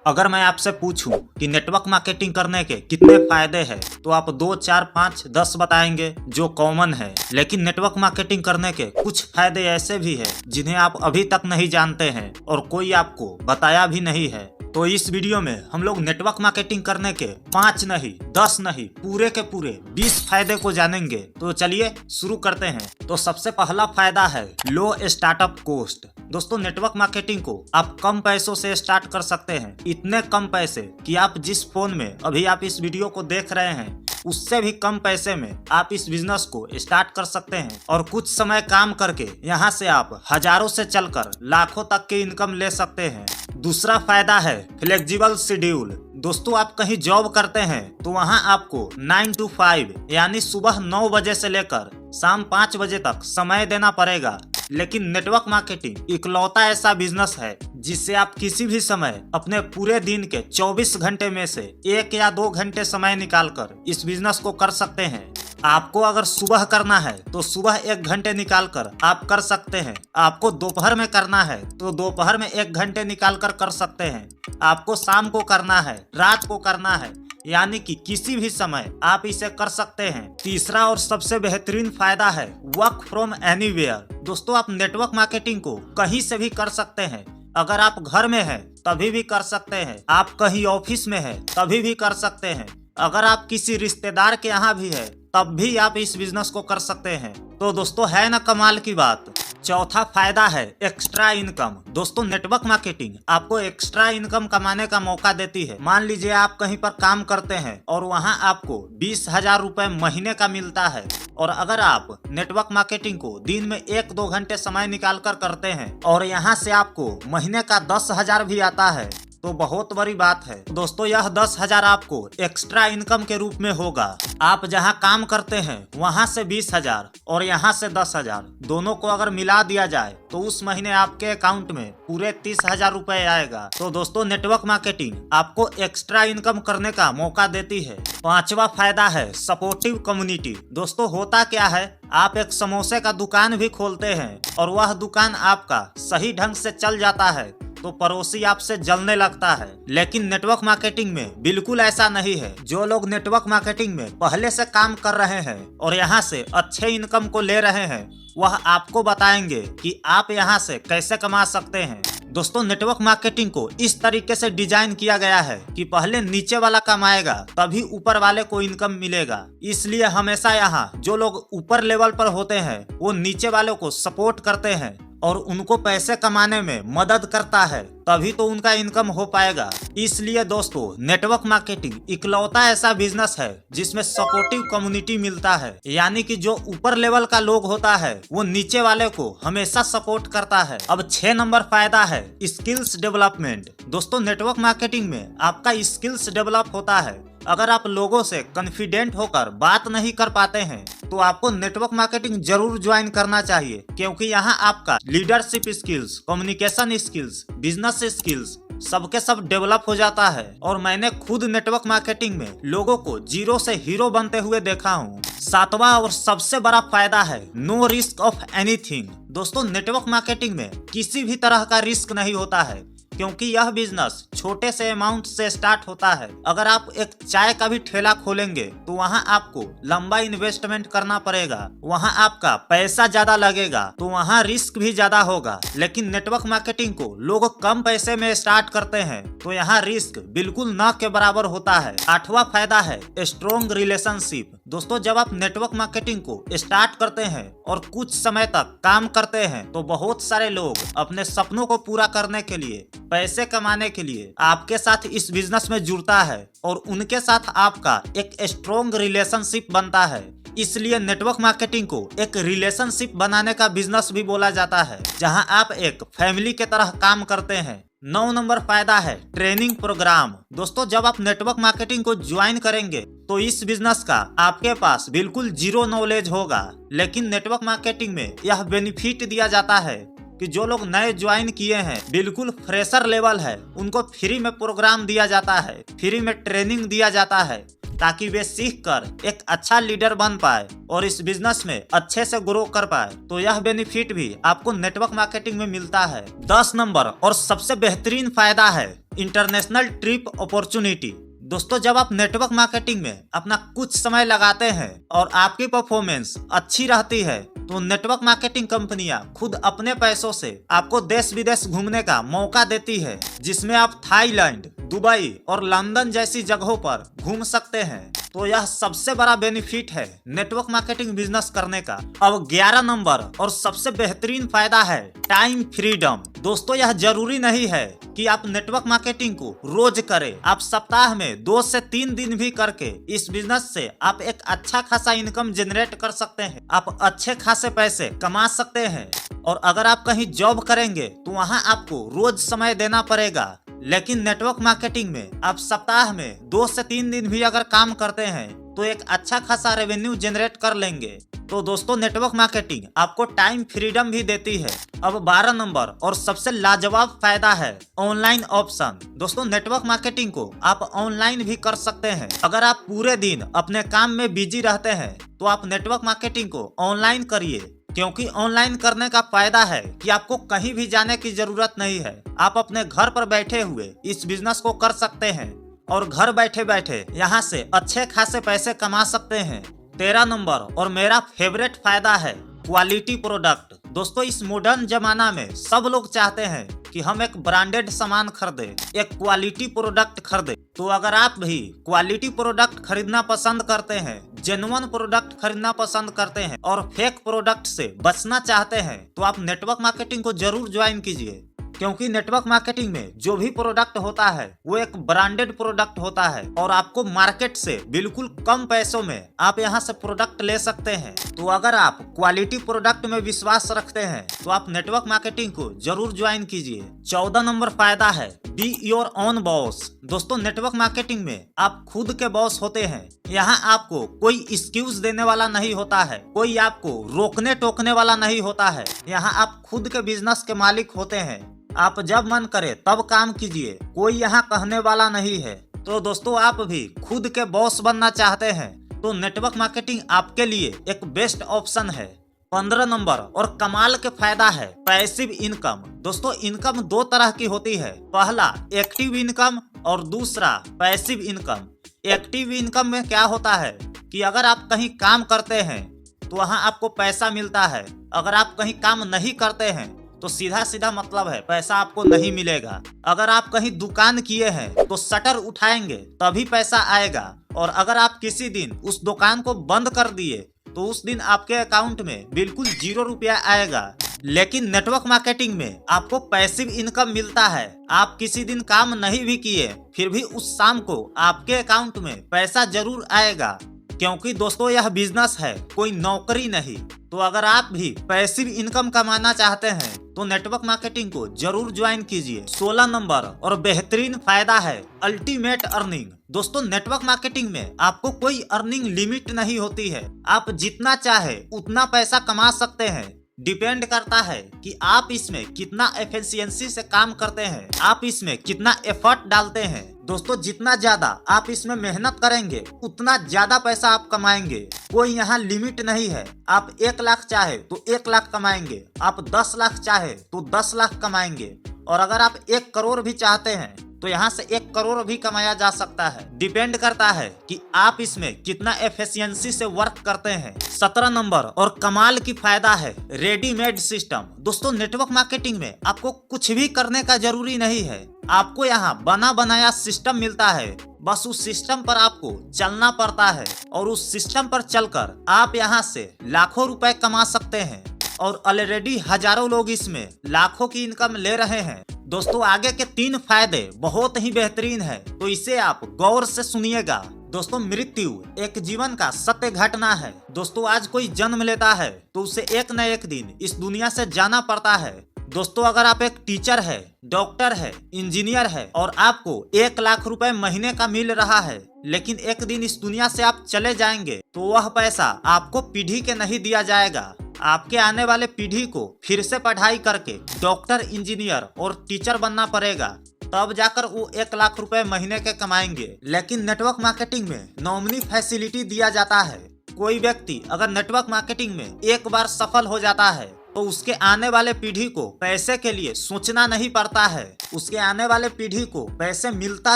अगर मैं आपसे पूछूं कि नेटवर्क मार्केटिंग करने के कितने फायदे हैं तो आप 2, 4, 5, 10 बताएंगे जो कॉमन है। लेकिन नेटवर्क मार्केटिंग करने के कुछ फायदे ऐसे भी हैं जिन्हें आप अभी तक नहीं जानते हैं और कोई आपको बताया भी नहीं है। तो इस वीडियो में हम लोग नेटवर्क मार्केटिंग करने के 5 नहीं, 10 नहीं, पूरे के पूरे 20 फायदे को जानेंगे। तो चलिए शुरू करते हैं। तो सबसे पहला फायदा है लो स्टार्टअप कॉस्ट। दोस्तों, नेटवर्क मार्केटिंग को आप कम पैसों से स्टार्ट कर सकते हैं। इतने कम पैसे कि आप जिस फोन में अभी आप इस वीडियो को देख रहे हैं उससे भी कम पैसे में आप इस बिजनेस को स्टार्ट कर सकते हैं और कुछ समय काम करके यहाँ से आप हजारों से चलकर लाखों तक की इनकम ले सकते हैं। दूसरा फायदा है फ्लेक्सिबल शेड्यूल। दोस्तों, आप कहीं जॉब करते हैं तो वहाँ आपको 9 to 5 यानी सुबह 9 बजे से लेकर शाम 5 बजे तक समय देना पड़ेगा। लेकिन नेटवर्क मार्केटिंग इकलौता ऐसा बिजनेस है जिससे आप किसी भी समय अपने पूरे दिन के 24 घंटे में से 1 या 2 घंटे समय निकालकर इस बिजनेस को कर सकते हैं। आपको अगर सुबह करना है तो सुबह 1 घंटे निकाल कर आप कर सकते हैं। आपको दोपहर में करना है तो दोपहर में 1 घंटे निकाल कर सकते हैं। आपको शाम को करना है, रात को करना है, यानी कि किसी भी समय आप इसे कर सकते हैं। तीसरा और सबसे बेहतरीन फायदा है वर्क फ्रॉम एनीवेयर। दोस्तों, आप नेटवर्क मार्केटिंग को कहीं से भी कर सकते हैं। अगर आप घर में हैं तभी भी कर सकते हैं, आप कहीं ऑफिस में हैं तभी भी कर सकते हैं, अगर आप किसी रिश्तेदार के यहाँ भी है तब भी आप इस बिजनेस को कर सकते हैं। तो दोस्तों, है ना कमाल की बात। चौथा फायदा है एक्स्ट्रा इनकम। दोस्तों, नेटवर्क मार्केटिंग आपको एक्स्ट्रा इनकम कमाने का मौका देती है। मान लीजिए आप कहीं पर काम करते हैं और वहां आपको 20,000 रुपए महीने का मिलता है और अगर आप नेटवर्क मार्केटिंग को दिन में 1-2 घंटे समय निकाल कर करते हैं और यहाँ से आपको महीने का 10,000 भी आता है तो बहुत बड़ी बात है। दोस्तों, यह 10,000 आपको एक्स्ट्रा इनकम के रूप में होगा। आप जहां काम करते हैं वहां से 20,000 और यहां से 10,000 दोनों को अगर मिला दिया जाए तो उस महीने आपके अकाउंट में पूरे 30,000 रुपए आएगा। तो दोस्तों, नेटवर्क मार्केटिंग आपको एक्स्ट्रा इनकम करने का मौका देती है। पांचवा फायदा है सपोर्टिव कम्युनिटी। दोस्तों, होता क्या है, आप एक समोसे का दुकान भी खोलते हैं और वह दुकान आपका सही ढंग से चल जाता है तो पड़ोसी आपसे जलने लगता है। लेकिन नेटवर्क मार्केटिंग में बिल्कुल ऐसा नहीं है। जो लोग नेटवर्क मार्केटिंग में पहले से काम कर रहे हैं और यहाँ से अच्छे इनकम को ले रहे हैं वह आपको बताएंगे कि आप यहाँ से कैसे कमा सकते हैं। दोस्तों, नेटवर्क मार्केटिंग को इस तरीके से डिजाइन किया गया है कि पहले नीचे वाला कमाएगा तभी ऊपर वाले को इनकम मिलेगा। इसलिए हमेशा यहाँ जो लोग ऊपर लेवल पर होते हैं वो नीचे वालों को सपोर्ट करते हैं और उनको पैसे कमाने में मदद करता है, तभी तो उनका इनकम हो पाएगा। इसलिए दोस्तों, नेटवर्क मार्केटिंग इकलौता ऐसा बिजनेस है जिसमें सपोर्टिव कम्युनिटी मिलता है, यानी कि जो ऊपर लेवल का लोग होता है वो नीचे वाले को हमेशा सपोर्ट करता है। अब 6 नंबर फायदा है स्किल्स डेवलपमेंट। दोस्तों, नेटवर्क मार्केटिंग में आपका स्किल्स डेवलप होता है। अगर आप लोगों से कॉन्फिडेंट होकर बात नहीं कर पाते हैं तो आपको नेटवर्क मार्केटिंग जरूर ज्वाइन करना चाहिए, क्योंकि यहाँ आपका leadership skills, communication skills, business skills सबके सब डेवलप हो जाता है। और मैंने खुद नेटवर्क मार्केटिंग में लोगों को जीरो से हीरो बनते हुए देखा हूँ। 7वां और सबसे बड़ा फायदा है नो रिस्क ऑफ एनीथिंग। दोस्तों, नेटवर्क मार्केटिंग में किसी भी तरह का रिस्क नहीं होता है, क्योंकि यह बिजनेस छोटे से अमाउंट से स्टार्ट होता है। अगर आप एक चाय का भी ठेला खोलेंगे तो वहाँ आपको लंबा इन्वेस्टमेंट करना पड़ेगा, वहाँ आपका पैसा ज्यादा लगेगा, तो वहाँ रिस्क भी ज्यादा होगा। लेकिन नेटवर्क मार्केटिंग को लोग कम पैसे में स्टार्ट करते हैं तो यहाँ रिस्क बिल्कुल न के बराबर होता है। 8वां फायदा है स्ट्रॉन्ग रिलेशनशिप। दोस्तों, जब आप नेटवर्क मार्केटिंग को स्टार्ट करते हैं और कुछ समय तक काम करते हैं तो बहुत सारे लोग अपने सपनों को पूरा करने के लिए, पैसे कमाने के लिए आपके साथ इस बिजनेस में जुड़ता है और उनके साथ आपका एक स्ट्रॉन्ग रिलेशनशिप बनता है। इसलिए नेटवर्क मार्केटिंग को एक रिलेशनशिप बनाने का बिजनेस भी बोला जाता है, जहां आप एक फैमिली के तरह काम करते हैं। 9 नंबर फायदा है ट्रेनिंग प्रोग्राम। दोस्तों, जब आप नेटवर्क मार्केटिंग को ज्वाइन करेंगे तो इस बिजनेस का आपके पास बिल्कुल जीरो नॉलेज होगा, लेकिन नेटवर्क मार्केटिंग में यह बेनिफिट दिया जाता है कि जो लोग नए ज्वाइन किए हैं, बिल्कुल फ्रेशर लेवल है, उनको फ्री में प्रोग्राम दिया जाता है, फ्री में ट्रेनिंग दिया जाता है, ताकि वे सीख कर एक अच्छा लीडर बन पाए और इस बिजनेस में अच्छे से ग्रो कर पाए। तो यह बेनिफिट भी आपको नेटवर्क मार्केटिंग में मिलता है। 10 नंबर और सबसे बेहतरीन फायदा है इंटरनेशनल ट्रिप अपॉर्चुनिटी। दोस्तों, जब आप नेटवर्क मार्केटिंग में अपना कुछ समय लगाते हैं और आपकी परफॉर्मेंस अच्छी रहती है तो नेटवर्क मार्केटिंग कंपनियां खुद अपने पैसों से आपको देश विदेश घूमने का मौका देती है, जिसमें आप थाईलैंड, दुबई और लंदन जैसी जगहों पर घूम सकते हैं। तो यह सबसे बड़ा बेनिफिट है नेटवर्क मार्केटिंग बिजनेस करने का। अब 11 नंबर और सबसे बेहतरीन फायदा है टाइम फ्रीडम। दोस्तों, यह जरूरी नहीं है कि आप नेटवर्क मार्केटिंग को रोज करें। आप सप्ताह में 2 से 3 दिन भी करके इस बिजनेस से आप एक अच्छा खासा इनकम जनरेट कर सकते हैं। आप अच्छे खासे पैसे कमा सकते हैं। और अगर आप कहीं जॉब करेंगे तो वहां आपको रोज समय देना पड़ेगा, लेकिन नेटवर्क मार्केटिंग में आप सप्ताह में 2 से 3 दिन भी अगर काम करते हैं तो एक अच्छा खासा रेवेन्यू जनरेट कर लेंगे। तो दोस्तों, नेटवर्क मार्केटिंग आपको टाइम फ्रीडम भी देती है। अब 12 नंबर और सबसे लाजवाब फायदा है ऑनलाइन ऑप्शन। दोस्तों, नेटवर्क मार्केटिंग को आप ऑनलाइन भी कर सकते हैं। अगर आप पूरे दिन अपने काम में बिजी रहते हैं तो आप नेटवर्क मार्केटिंग को ऑनलाइन करिए, क्योंकि ऑनलाइन करने का फायदा है कि आपको कहीं भी जाने की जरूरत नहीं है। आप अपने घर पर बैठे हुए इस बिजनेस को कर सकते हैं और घर बैठे बैठे यहाँ से अच्छे खासे पैसे कमा सकते हैं। 13 नंबर और मेरा फेवरेट फायदा है क्वालिटी प्रोडक्ट। दोस्तों, इस मॉडर्न जमाना में सब लोग चाहते हैं कि हम एक ब्रांडेड सामान खरीदें, एक क्वालिटी प्रोडक्ट खरीदें। तो अगर आप भी क्वालिटी प्रोडक्ट खरीदना पसंद करते हैं, जेन्युइन प्रोडक्ट खरीदना पसंद करते हैं और फेक प्रोडक्ट से बचना चाहते हैं तो आप नेटवर्क मार्केटिंग को जरूर ज्वाइन कीजिए, क्योंकि नेटवर्क मार्केटिंग में जो भी प्रोडक्ट होता है वो एक ब्रांडेड प्रोडक्ट होता है और आपको मार्केट से बिल्कुल कम पैसों में आप यहाँ से प्रोडक्ट ले सकते हैं। तो अगर आप क्वालिटी प्रोडक्ट में विश्वास रखते हैं तो आप नेटवर्क मार्केटिंग को जरूर ज्वाइन कीजिए। 14 नंबर फायदा है बी योर ओन बॉस। दोस्तों, नेटवर्क मार्केटिंग में आप खुद के बॉस होते हैं। यहाँ आपको कोई एक्सक्यूज देने वाला नहीं होता है, कोई आपको रोकने टोकने वाला नहीं होता है। यहाँ आप खुद के बिजनेस के मालिक होते हैं। आप जब मन करे तब काम कीजिए, कोई यहाँ कहने वाला नहीं है। तो दोस्तों, आप भी खुद के बॉस बनना चाहते हैं तो नेटवर्क मार्केटिंग आपके लिए एक बेस्ट ऑप्शन है। 15 नंबर और कमाल के फायदा है पैसिव इनकम। दोस्तों, इनकम 2 तरह की होती है, पहला एक्टिव इनकम और दूसरा पैसिव इनकम। एक्टिव इनकम में क्या होता है कि अगर आप कहीं काम करते हैं तो वहाँ आपको पैसा मिलता है। अगर आप कहीं काम नहीं करते हैं तो सीधा सीधा मतलब है पैसा आपको नहीं मिलेगा। अगर आप कहीं दुकान किए हैं तो शटर उठाएंगे तभी पैसा आएगा, और अगर आप किसी दिन उस दुकान को बंद कर दिए तो उस दिन आपके अकाउंट में बिल्कुल 0 रुपया आएगा। लेकिन नेटवर्क मार्केटिंग में आपको पैसिव इनकम मिलता है। आप किसी दिन काम नहीं भी किए फिर भी उस शाम को आपके अकाउंट में पैसा जरूर आएगा, क्योंकि दोस्तों यह बिजनेस है, कोई नौकरी नहीं। तो अगर आप भी पैसिव इनकम कमाना चाहते हैं तो नेटवर्क मार्केटिंग को जरूर ज्वाइन कीजिए। 16 नंबर और बेहतरीन फायदा है अल्टीमेट अर्निंग। दोस्तों, नेटवर्क मार्केटिंग में आपको कोई अर्निंग लिमिट नहीं होती है। आप जितना चाहे उतना पैसा कमा सकते हैं। डिपेंड करता है कि आप इसमें कितना एफिशिएंसी से काम करते हैं, आप इसमें कितना एफर्ट डालते हैं। दोस्तों, जितना ज्यादा आप इसमें मेहनत करेंगे उतना ज्यादा पैसा आप कमाएंगे। कोई यहाँ लिमिट नहीं है। आप 1 लाख चाहे तो 1 लाख कमाएंगे, आप 10 लाख चाहे तो 10 लाख कमाएंगे, और अगर आप 1 करोड़ भी चाहते हैं तो यहाँ से 1 करोड़ भी कमाया जा सकता है। डिपेंड करता है कि आप इसमें कितना एफिशिएंसी से वर्क करते हैं। 17 नंबर और कमाल की फायदा है रेडीमेड सिस्टम। दोस्तों, नेटवर्क मार्केटिंग में आपको कुछ भी करने का जरूरी नहीं है। आपको यहाँ बना बनाया सिस्टम मिलता है, बस उस सिस्टम पर आपको चलना पड़ता है और उस सिस्टम पर चलकर आप यहाँ से लाखों रुपए कमा सकते हैं, और ऑलरेडी हजारों लोग इसमें लाखों की इनकम ले रहे हैं। दोस्तों, आगे के 3 फायदे बहुत ही बेहतरीन है, तो इसे आप गौर से सुनिएगा। दोस्तों, मृत्यु एक जीवन का सत्य घटना है। दोस्तों, आज कोई जन्म लेता है तो उसे एक न एक दिन इस दुनिया से जाना पड़ता है। दोस्तों, अगर आप एक टीचर है, डॉक्टर है, इंजीनियर है और आपको 1 लाख रुपए महीने का मिल रहा है, लेकिन एक दिन इस दुनिया से आप चले जाएंगे तो वह पैसा आपको पीढ़ी के नहीं दिया जाएगा। आपके आने वाले पीढ़ी को फिर से पढ़ाई करके डॉक्टर, इंजीनियर और टीचर बनना पड़ेगा। तब जाकर वो 1 लाख रुपए महीने के कमाएंगे। लेकिन नेटवर्क मार्केटिंग में नॉमिनी फैसिलिटी दिया जाता है। कोई व्यक्ति अगर नेटवर्क मार्केटिंग में एक बार सफल हो जाता है तो उसके आने वाले पीढ़ी को पैसे के लिए सोचना नहीं पड़ता है। उसके आने वाले पीढ़ी को पैसे मिलता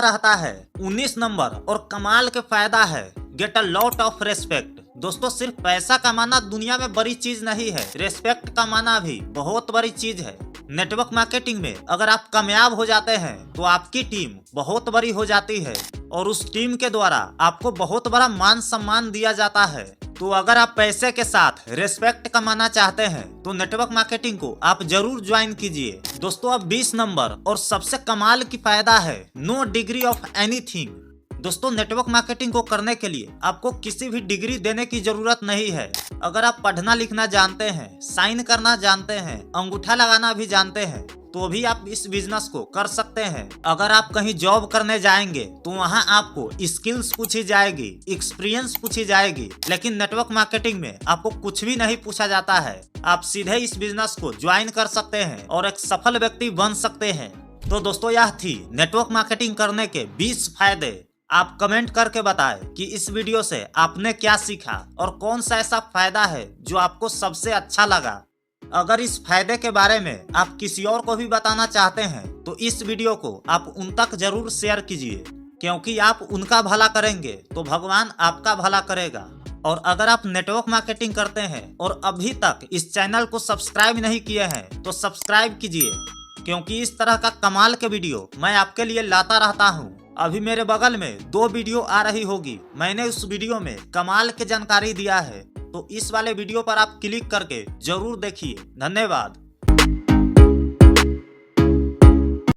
रहता है। 19 नंबर और कमाल के फायदा है, get a lot of respect. दोस्तों, सिर्फ पैसा कमाना दुनिया में बड़ी चीज नहीं है, रेस्पेक्ट कमाना भी बहुत बड़ी चीज है। नेटवर्क मार्केटिंग में अगर आप कामयाब हो जाते हैं तो आपकी टीम बहुत बड़ी हो जाती है और उस टीम के द्वारा आपको बहुत बड़ा मान सम्मान दिया जाता है। तो अगर आप पैसे के साथ रेस्पेक्ट कमाना चाहते हैं तो नेटवर्क मार्केटिंग को आप जरूर ज्वाइन कीजिए। दोस्तों, अब 20 नंबर और सबसे कमाल की फायदा है, नो डिग्री ऑफ एनीथिंग। दोस्तों, नेटवर्क मार्केटिंग को करने के लिए आपको किसी भी डिग्री देने की जरूरत नहीं है। अगर आप पढ़ना लिखना जानते हैं, साइन करना जानते हैं, अंगूठा लगाना भी जानते हैं तो भी आप इस बिजनेस को कर सकते हैं। अगर आप कहीं जॉब करने जाएंगे तो वहां आपको स्किल्स पूछी जाएगी, एक्सपीरियंस पूछी जाएगी। लेकिन नेटवर्क मार्केटिंग में आपको कुछ भी नहीं पूछा जाता है। आप सीधे इस बिजनेस को ज्वाइन कर सकते हैं और एक सफल व्यक्ति बन सकते हैं। तो दोस्तों, यह थी नेटवर्क मार्केटिंग करने के 20 फायदे। आप कमेंट करके बताएं कि इस वीडियो से आपने क्या सीखा और कौन सा ऐसा फायदा है जो आपको सबसे अच्छा लगा। अगर इस फायदे के बारे में आप किसी और को भी बताना चाहते हैं तो इस वीडियो को आप उन तक जरूर शेयर कीजिए, क्योंकि आप उनका भला करेंगे तो भगवान आपका भला करेगा। और अगर आप नेटवर्क मार्केटिंग करते हैं और अभी तक इस चैनल को सब्सक्राइब नहीं किए हैं तो सब्सक्राइब कीजिए, क्योंकि इस तरह का कमाल के वीडियो मैं आपके लिए लाता रहता हूँ। अभी मेरे बगल में 2 वीडियो आ रही होगी, मैंने उस वीडियो में कमाल की जानकारी दिया है, तो इस वाले वीडियो पर आप क्लिक करके जरूर देखिए। धन्यवाद।